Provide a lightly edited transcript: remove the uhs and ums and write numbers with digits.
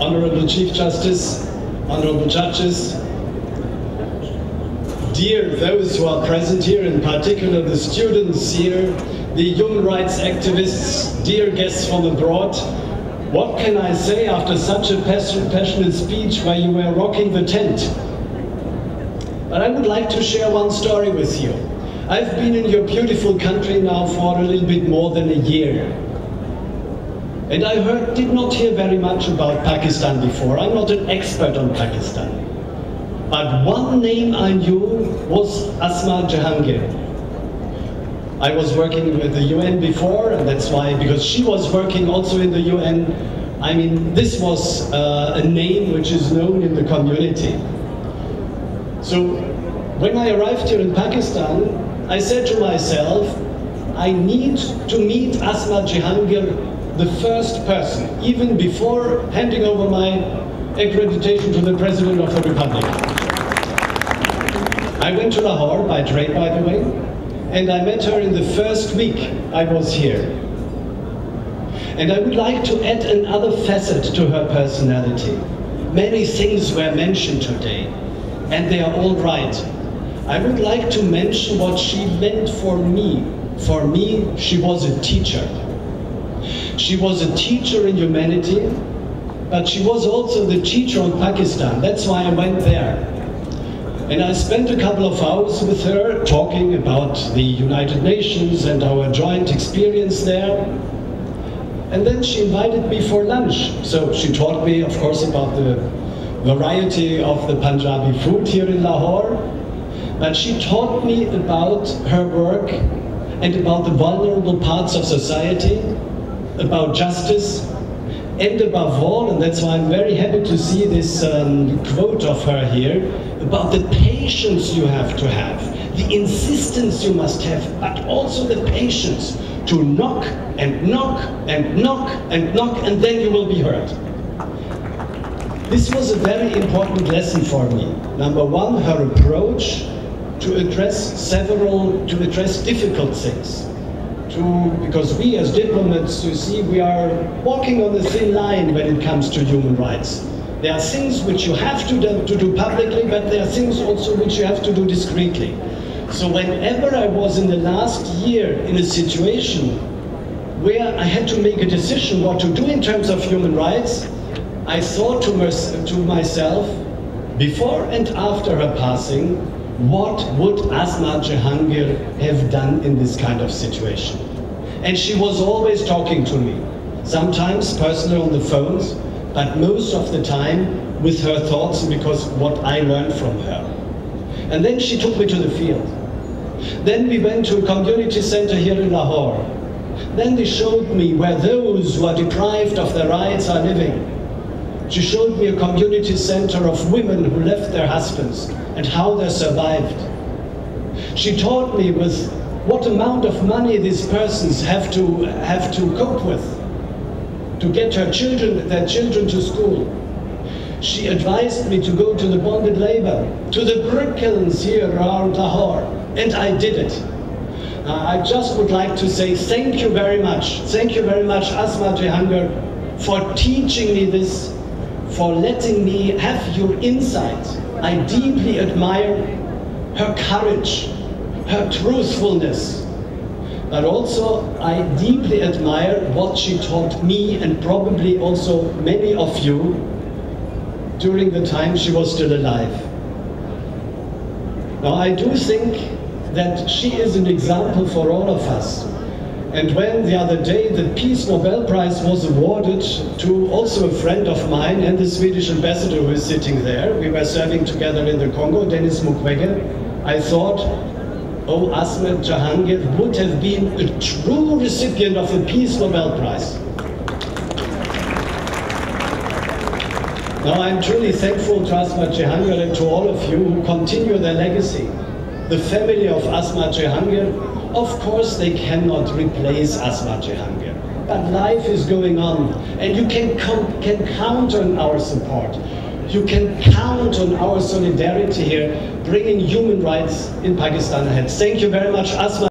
Honorable Chief Justice, honorable judges, dear those who are present here, in particular the students here, the human rights activists, dear guests from abroad, what can I say after such a passionate speech where you were rocking the tent? But I would like to share one story with you. I've been in your beautiful country now for a little bit more than a year. And I did not hear very much about Pakistan before. I'm not an expert on Pakistan. But one name I knew was Asma Jehangir. I was working with the UN before, and that's why, because she was working also in the UN, I mean, this was a name which is known in the community. So when I arrived here in Pakistan, I said to myself, I need to meet Asma Jehangir, the first person, even before handing over my accreditation to the President of the Republic. I went to Lahore by train, by the way, and I met her in the first week I was here. And I would like to add another facet to her personality. Many things were mentioned today, and they are all right. I would like to mention what she meant for me. For me, she was a teacher. She was a teacher in humanity, but she was also the teacher of Pakistan. That's why I went there. And I spent a couple of hours with her talking about the United Nations and our joint experience there. And then she invited me for lunch. So she taught me, of course, about the variety of the Punjabi food here in Lahore. But she taught me about her work and about the vulnerable parts of society, about justice, and above all, and that's why I'm very happy to see this quote of her here, about the patience you have to have, the insistence you must have, but also the patience to knock and knock and knock and knock, and then you will be heard. This was a very important lesson for me. Number one, her approach to address difficult things. Because we as diplomats, you see, we are walking on a thin line when it comes to human rights. There are things which you have to do publicly, but there are things also which you have to do discreetly. So whenever I was in the last year in a situation where I had to make a decision what to do in terms of human rights, I thought to myself, before and after her passing, what would Asma Jehangir have done in this kind of situation? And she was always talking to me, sometimes personally on the phones, but most of the time with her thoughts, because what I learned from her. And then she took me to the field. Then we went to a community center here in Lahore. Then they showed me where those who are deprived of their rights are living. She showed me a community center of women who left their husbands and how they survived. She taught me with what amount of money these persons have to cope with to get their children to school. She advised me to go to the bonded labor, to the brick kilns here around Lahore, and I did it. I just would like to say thank you very much. Thank you very much, Asma Jehangir, for teaching me this, for letting me have your insight. I deeply admire her courage, her truthfulness, but also I deeply admire what she taught me and probably also many of you during the time she was still alive. Now I do think that she is an example for all of us. And when the other day the Peace Nobel Prize was awarded to also a friend of mine and the Swedish ambassador who is sitting there, we were serving together in the Congo, Denis Mukwege, I thought, oh, Asma Jahangir would have been a true recipient of the Peace Nobel Prize. Now I'm truly thankful to Asma Jehangir and to all of you who continue their legacy. The family of Asma Jehangir, of course they cannot replace Asma Jehangir, but life is going on, and you can count on our support. You can count on our solidarity here, bringing human rights in Pakistan ahead. Thank you very much, Asma.